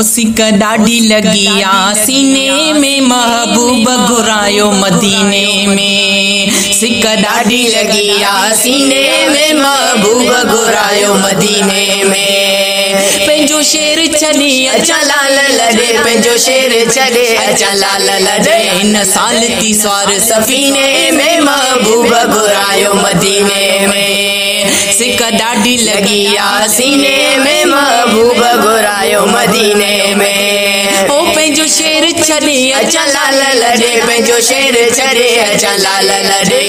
सिक ॾाढी लगी आ सीने में महबूब घुरायो मदीने में। सिक ॾाढी लगी आ सीने में महबूब घुरायो मदीने में। पंहिंजो शेर छॾे अचा लाल लॾे, पंहिंजो शेर छॾे अचा लाल लॾे। हिन साल थी सवार सफ़ीने में महबूब घुरायो मदीने में। सिक ॾाढी लगी आ सीने में महबूब घुरायो मदीने में। ओ पंहिंजो शेर छॾे अचा लाल लॾे, पंहिंजो शेर छॾे अचा लाल लॾे।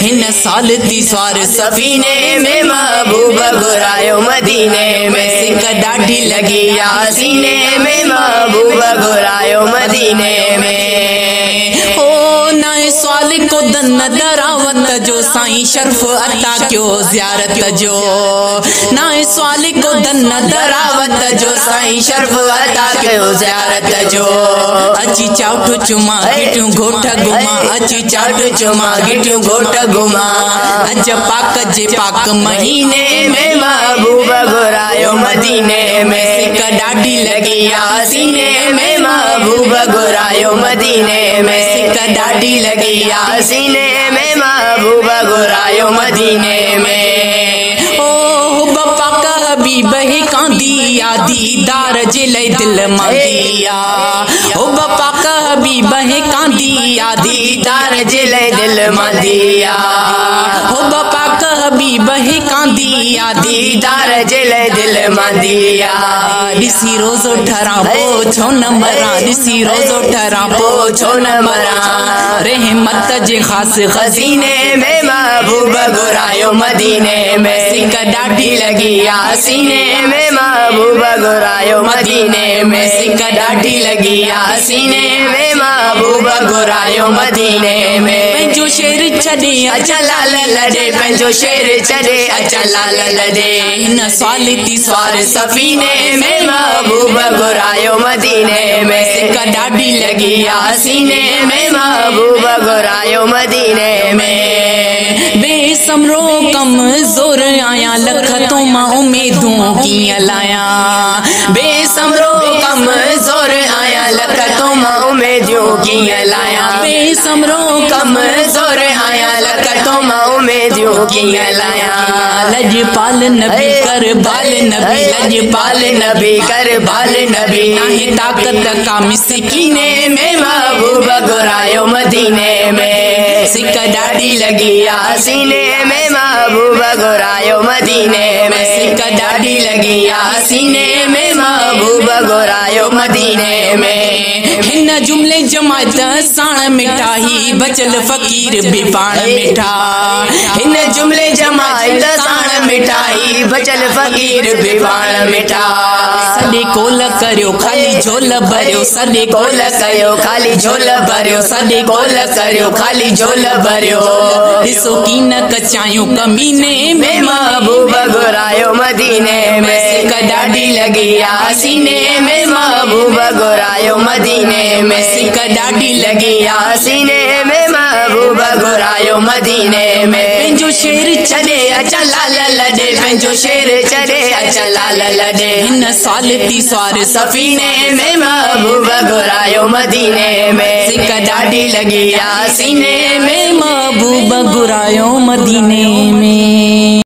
हिन साल थी सवार सफ़ीने में महबूब घुरायो मदीने में। सिक ॾाढी लगी आ सीने में महबूब घुरायो मदीने में। ओ नए सवाल को दन दरावत जो साईं शर्फ अता क्यों ज़ियारत जो। नए सवाल को दन दरावत जो साईं शर्फ अता क्यों ज़ियारत जो। अची चाउठ चुमा गिटियूं घोट घुमा, अची चाउठ चुमा गिटियूं घोट घुमा। अज पाक जे पाक महीने में महबूब घुरायो मदीने में। सिक ॾाढी लगी आ सीने में महबूब घुरायो मदीने में। सिक ॾाढी लगी आ सीने में महबूब घुरायो मदीने में। ओ बप्पा का हबीब ही कांदी आ दीदार जे लई दिल मांदिया। ओ बप्पा का हबीब ही कांदी आ दीदार जे लई दिल मांदिया। ओ बप्पा का हबीब ही कांदी आ दीदार जे लई दिल मांदिया। ॾिसी रोज़ो ठरा पो छो न मरा, ॾिसी रोज़ो ठरा पो छो न मरा। रहमत जे ख़ास खज़ीने में महबूब घुरायो मदीने में। सिक ॾाढी लगी आ सीने में महबूब घुरायो मदीने में। सिक ॾाढी लगी आ सीने में महबूब घुरायो मदीने में। पंहिंजो शेर छॾे अचा लाल लॾे, पंहिंजो शेर छॾे अचा लाल लॾे। हिन साल थी सवार सफ़ीने में महबूब घुरायो मदीने में। सिक ॾाढी लगी आ सीने में महबूब घुरायो मदीने में। बेसमरो कमज़ोर आया लख तो मां उम्मीदूं कीअं लायां। बेसमरो कमज़ोर आया लख तो मां उम्मीदूं कीअं लायां। बेसमरो कमज़ोर आया लख तो मां उम्मीदूं कीअं लायां। लजपाल नबी कर बाल नबी, लजपाल नबी कर बाल नबी। नाहे ताकत का मिस्कीने में महबूब घुरायो मदीने में। सिक ॾाढी लगी आ सीने में महबूब घुरायो मदीने में। सिक ॾाढी लगी आ सीने में महबूब घुरायो मदीने में। हिन जुमले जमात साण मिठाई बचल फ़कीर भी पाण मिठा। हिन जुमले जमात साण मिठाई बचल फ़कीर भी पाण मिठा। सॾे कोल करियो खाली झोल भरियो, सॾे कोल कयो खाली झोल भरियो, सॾे कोल करियो खाली झोल भरियो। ॾिसो की न कचायूं कमीने में महबूब घुरायो मदीने में। सिक ॾाढी लगी आ सीने में महबूब घुरायो मदीने में। सिक ॾाढी लगी आ सीने में महबूब घुरायो मदीने में। पंहिंजो शेर छॾे अचा लाल लॾे, पंहिंजो शेर छॾे अचा लाल लॾे। हिन साल थी सवार सफ़ीने में महबूब घुरायो मदीने में। सिक ॾाढी लगी आ सीने में महबूब घुरायो मदीने में।